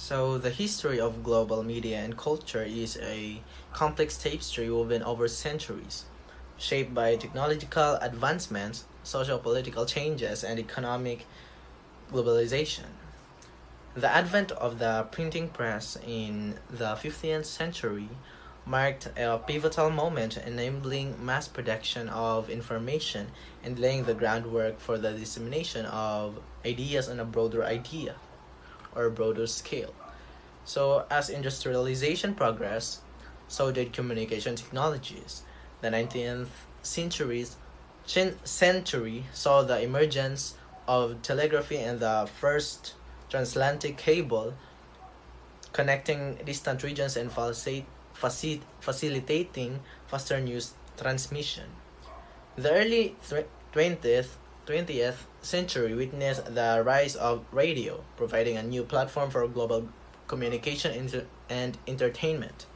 So, the history of global media and culture is a complex tapestry woven over centuries, shaped by technological advancements, social political changes, and economic globalization. The advent of the printing press in the 15th century marked a pivotal moment, enabling mass production of information and laying the groundwork for the dissemination of ideas on a broader scale. So, as industrialization progressed, so did communication technologies. The 19th century saw the emergence of telegraphy and the first transatlantic cable, connecting distant regions and facilitating faster news transmission. The early 20th century witnessed the rise of radio, providing a new platform for global communication and entertainment.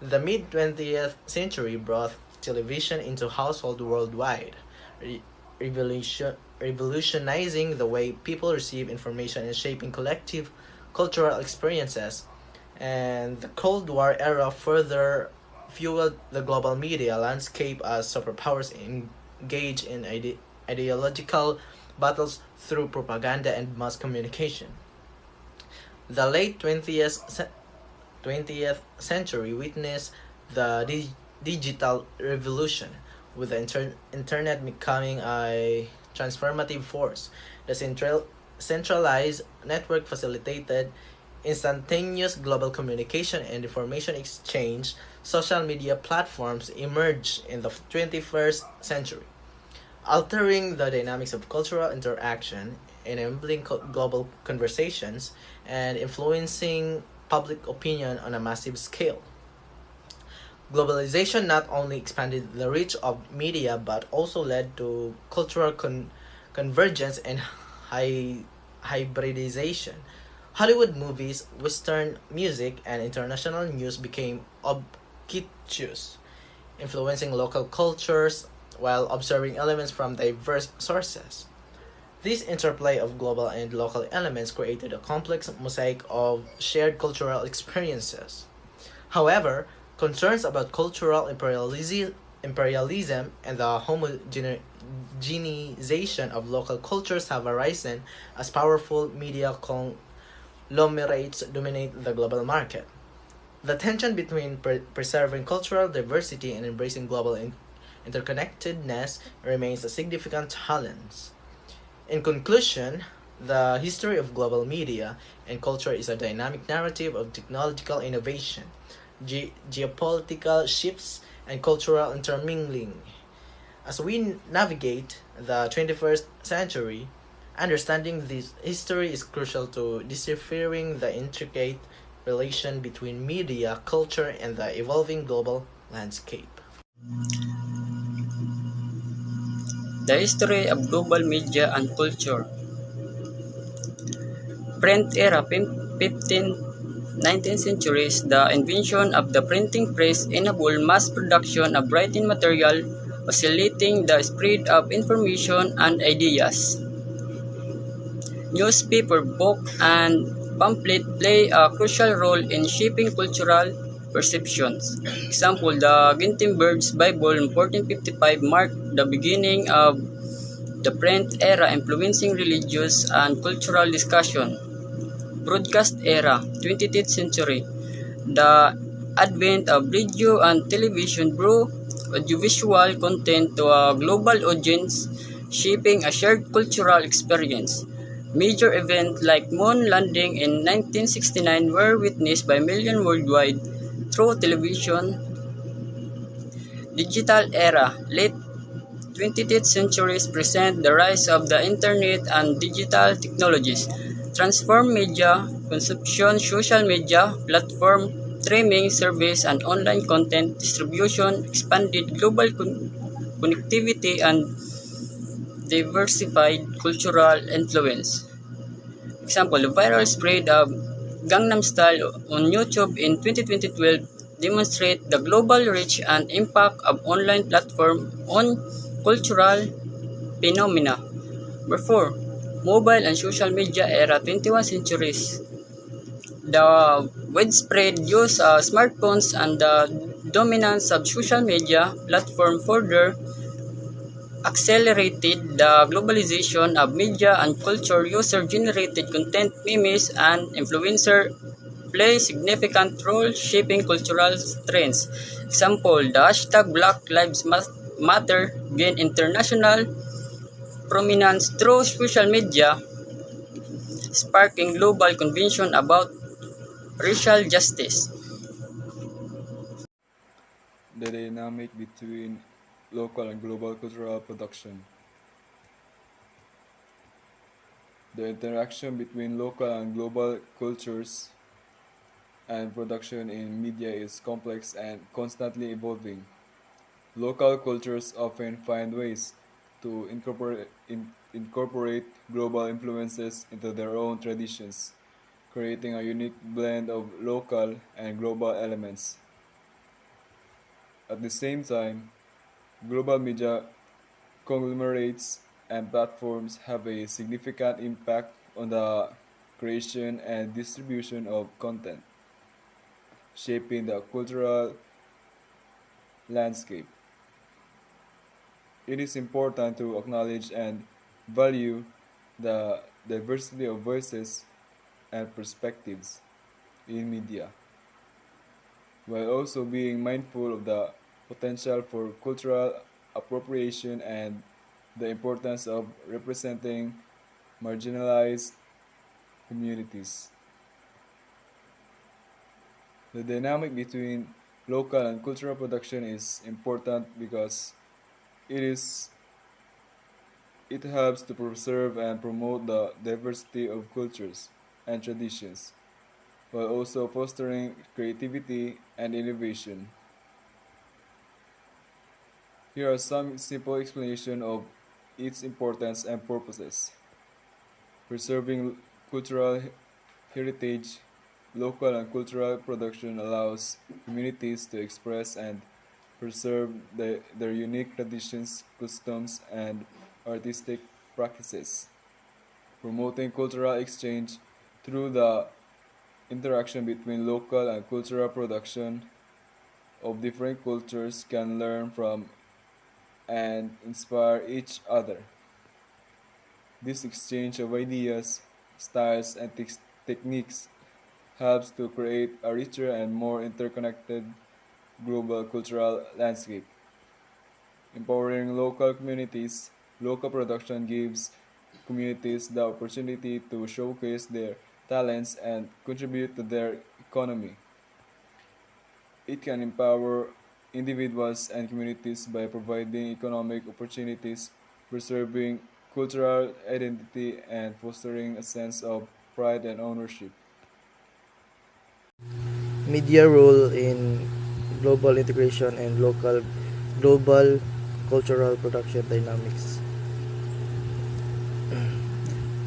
The mid 20th century brought television into households worldwide, re- revolutionizing the way people receive information and shaping collective cultural experiences. And the Cold War era further fueled the global media landscape as superpowers engage in ideological battles through propaganda and mass communication. The late 20th century witnessed the digital revolution, with the internet becoming a transformative force. The centralized network facilitated instantaneous global communication and information exchange. Social media platforms emerged in the 21st century, altering the dynamics of cultural interaction, enabling global conversations, and influencing public opinion on a massive scale. Globalization not only expanded the reach of media but also led to cultural convergence and hybridization. Hollywood movies, Western music, and international news became ubiquitous, influencing local cultures while observing elements from diverse sources. This interplay of global and local elements created a complex mosaic of shared cultural experiences. However, concerns about cultural imperialism and the homogenization of local cultures have arisen as powerful media conglomerates dominate the global market. The tension between preserving cultural diversity and embracing global interconnectedness remains a significant challenge. In conclusion, the history of global media and culture is a dynamic narrative of technological innovation, geopolitical shifts, and cultural intermingling. As we navigate the 21st century, understanding this history is crucial to deciphering the intricate relation between media, culture, and the evolving global landscape. The history of global media and culture. Print era 15th 19th centuries, the invention of the printing press enabled mass production of writing material, facilitating the spread of information and ideas. Newspaper, book, and pamphlet play a crucial role in shaping cultural perceptions. Example, the Gutenberg's Bible in 1455 marked the beginning of the print era, influencing religious and cultural discussion. Broadcast era, 20th century. The advent of radio and television brought audiovisual content to a global audience, shaping a shared cultural experience. Major events like moon landing in 1969 were witnessed by millions worldwide through television. Digital era, late 20th centuries present the rise of the internet and digital technologies, transform media consumption, social media platform, streaming service, and online content distribution, expanded global connectivity and diversified cultural influence. Example, the viral spread of Gangnam Style on YouTube in 2012 demonstrate the global reach and impact of online platform on cultural phenomena. Number 4. Mobile and social media era 21st centuries. The widespread use of smartphones and the dominance of social media platform further accelerated the globalization of media and culture. User-generated content, memes, and influencer play significant role shaping cultural trends. Example, the hashtag Black Lives Matter gained international prominence through social media, sparking global conversation about racial justice. The dynamic between local and global cultural production. The interaction between local and global cultures and production in media is complex and constantly evolving. Local cultures often find ways to incorporate global influences into their own traditions, creating a unique blend of local and global elements. At the same time, global media conglomerates and platforms have a significant impact on the creation and distribution of content, shaping the cultural landscape. It is important to acknowledge and value the diversity of voices and perspectives in media, while also being mindful of the potential for cultural appropriation and the importance of representing marginalized communities. The dynamic between local and cultural production is important because it is it helps to preserve and promote the diversity of cultures and traditions while also fostering creativity and innovation. Here are some simple explanations of its importance and purposes. Preserving cultural heritage, local and cultural production allows communities to express and preserve their unique traditions, customs, and artistic practices, promoting cultural exchange through the interaction between local and cultural production of different cultures can learn from and inspire each other. This exchange of ideas, styles, and techniques helps to create a richer and more interconnected global cultural landscape. Empowering local communities, local production gives communities the opportunity to showcase their talents and contribute to their economy. It can empower individuals and communities by providing economic opportunities, preserving cultural identity, and fostering a sense of pride and ownership. Media role in global integration and local global cultural production dynamics.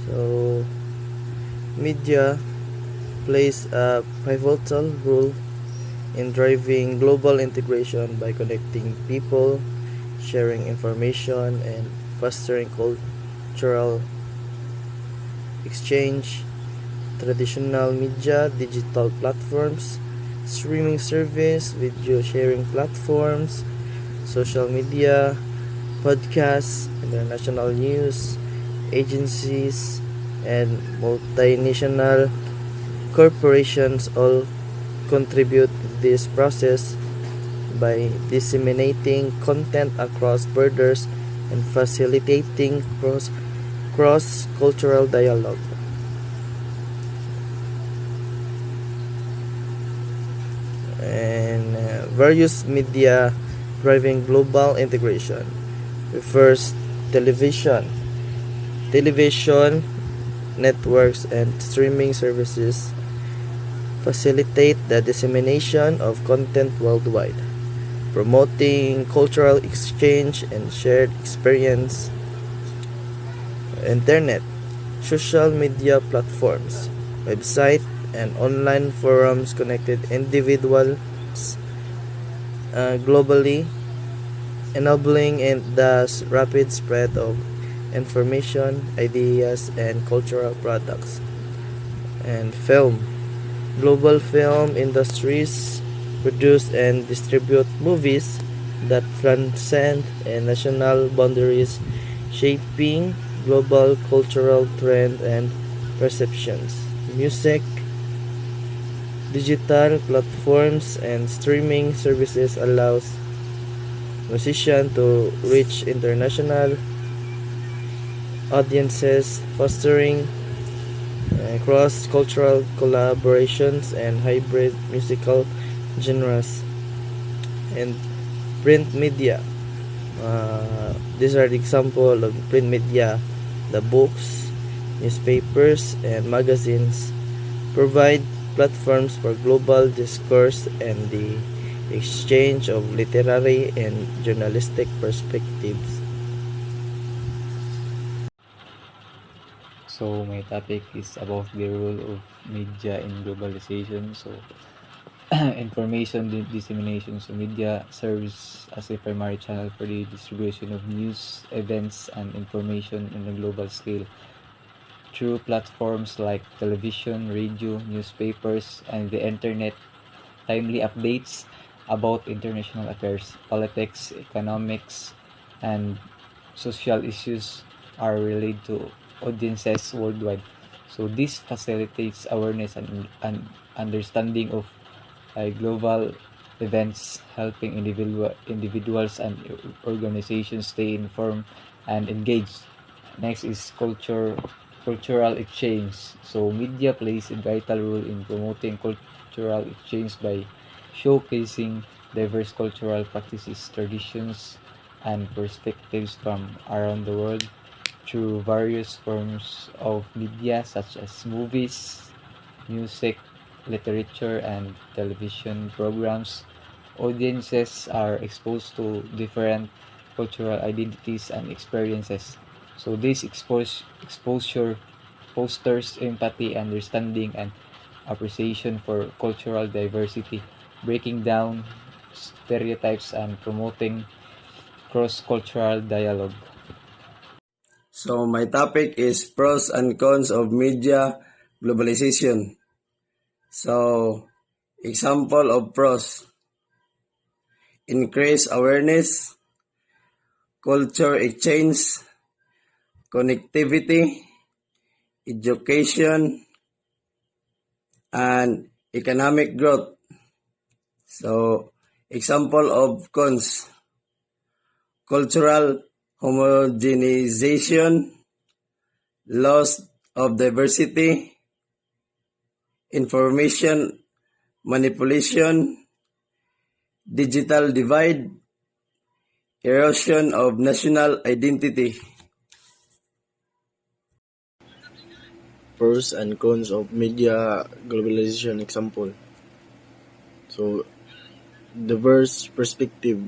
So, media plays a pivotal role in driving global integration by connecting people, sharing information, and fostering cultural exchange. Traditional media, digital platforms, streaming service, video sharing platforms, social media, podcasts, international news, agencies, and multinational corporations all contribute to this process by disseminating content across borders and facilitating cross cultural dialogue. And various media driving global integration. First, television. Television networks and streaming services facilitate the dissemination of content worldwide, promoting cultural exchange and shared experience. Internet, social media platforms, website, and online forums connected individuals globally, enabling and thus rapid spread of information, ideas, and cultural products. And film, Global film industries produce and distribute movies that transcend national boundaries, shaping global cultural trend and perceptions. Music, digital platforms, and streaming services allows musicians to reach international audiences, fostering cross-cultural collaborations and hybrid musical genres. And print media. These are the example of print media. The books, newspapers, and magazines provide platforms for global discourse and the exchange of literary and journalistic perspectives. So my topic is about the role of media in globalization. So information dissemination. So media serves as a primary channel for the distribution of news, events, and information on a global scale through platforms like television, radio, newspapers, and the internet. Timely updates about international affairs, politics, economics, and social issues are relayed to audiences worldwide. So this facilitates awareness and understanding of global events, helping individuals and organizations stay informed and engaged. Next is cultural exchange. So media plays a vital role in promoting cultural exchange by showcasing diverse cultural practices, traditions, and perspectives from around the world through various forms of media such as movies, music, literature, and television programs. Audiences are exposed to different cultural identities and experiences. So this exposure fosters empathy, understanding, and appreciation for cultural diversity, breaking down stereotypes and promoting cross-cultural dialogue. So my topic is pros and cons of media globalization. So example of pros: increase awareness, culture exchange, connectivity, education, and economic growth. So example of cons: cultural homogenization, loss of diversity, information manipulation, digital divide, erosion of national identity. Pros and cons of media globalization example. So, diverse perspective.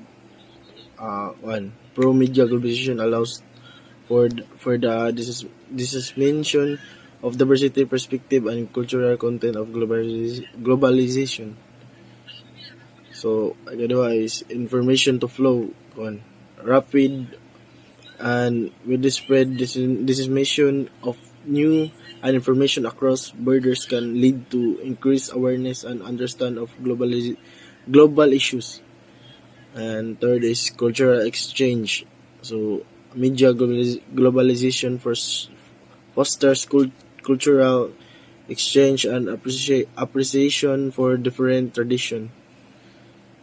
One, pro media globalization allows for the dissemination of diversity perspective and cultural content of globalization. So, otherwise, information to flow. One, rapid and with the spread dissemination of new and information across borders can lead to increased awareness and understand of global issues. And third is cultural exchange. So media globalization fosters cultural exchange and appreciation for different tradition.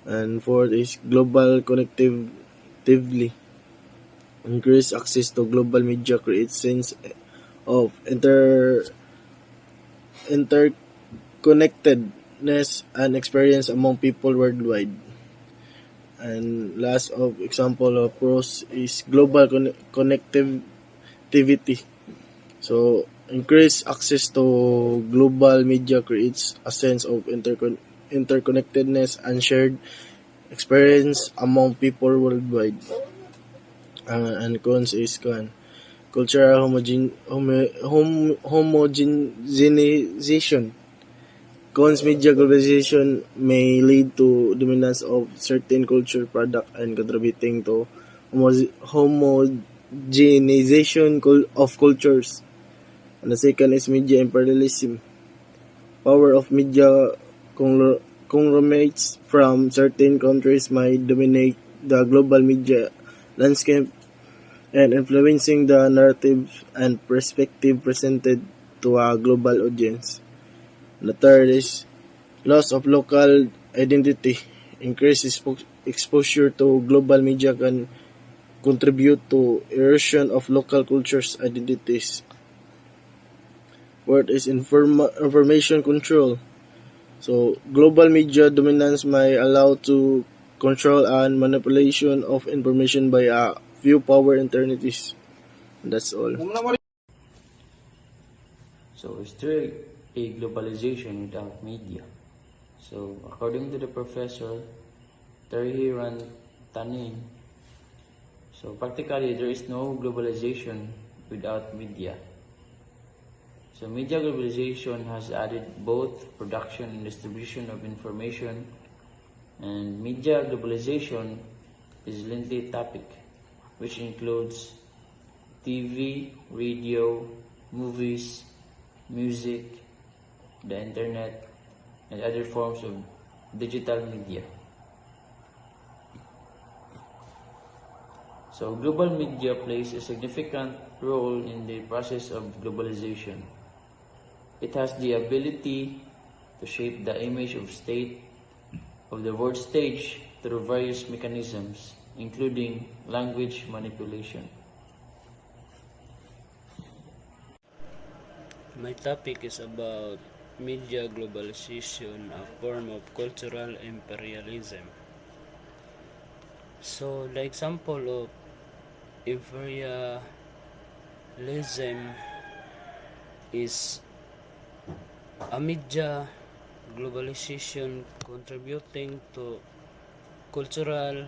And fourth is global connectively. Increased access to global media creates sense of interconnectedness and experience among people worldwide. And last of example of pros is global connectivity. So increased access to global media creates a sense of interconnectedness and shared experience among people worldwide. And cons is cultural homogenization. Cons media globalization may lead to dominance of certain culture product and contributing to homogenization of cultures. And the second is media imperialism. power of media conglomerates from certain countries might dominate the global media landscape and influencing the narrative and perspective presented to a global audience. The third is loss of local identity. Increased exposure to global media can contribute to erosion of local cultures' identities. Fourth is information control. So, global media dominance may allow to control and manipulation of information by a few power entities. That's all. So, is there a globalization without media? So, according to the professor, Terhiran Tanin, so practically there is no globalization without media. So, media globalization has added both production and distribution of information, and media globalization is a lengthy topic which includes TV, radio, movies, music, the internet, and other forms of digital media. So global media plays a significant role in the process of globalization. It has the ability to shape the image of state of the world stage through various mechanisms, including language manipulation. My topic is about media globalization, a form of cultural imperialism. So, the example of imperialism is a media globalization contributing to cultural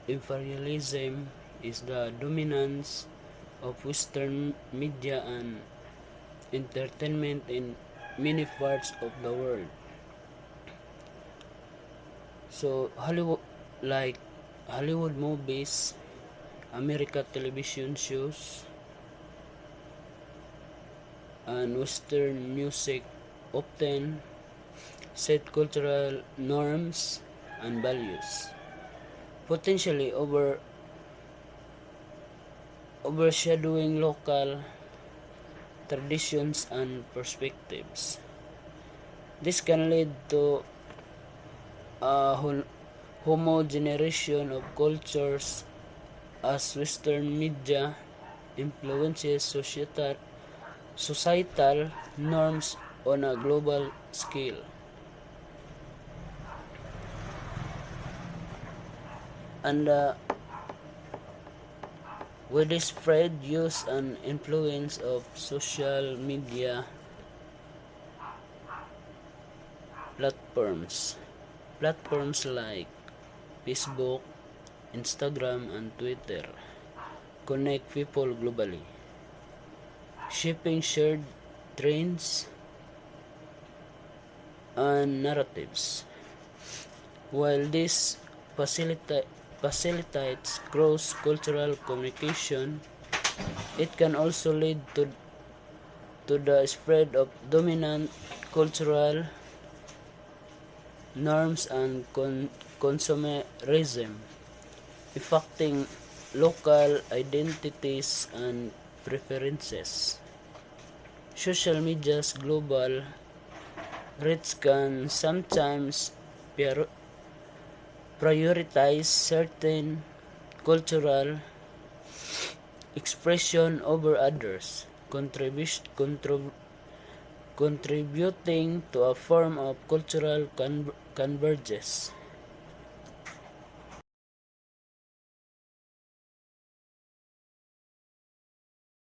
imperialism is the dominance of Western media and entertainment in many parts of the world. So Hollywood movies, American television shows, and Western music often set cultural norms and values, potentially overshadowing local traditions and perspectives. This can lead to a homogenization of cultures as Western media influences societal norms on a global scale. And with the spread, use, and influence of social media platforms like Facebook, Instagram, and Twitter connect people globally, shaping shared trends and narratives. While this facilitates cross-cultural communication, it can also lead to the spread of dominant cultural norms and consumerism, affecting local identities and preferences. Social media's global reach can sometimes prioritize certain cultural expression over others, contributing to a form of cultural convergence.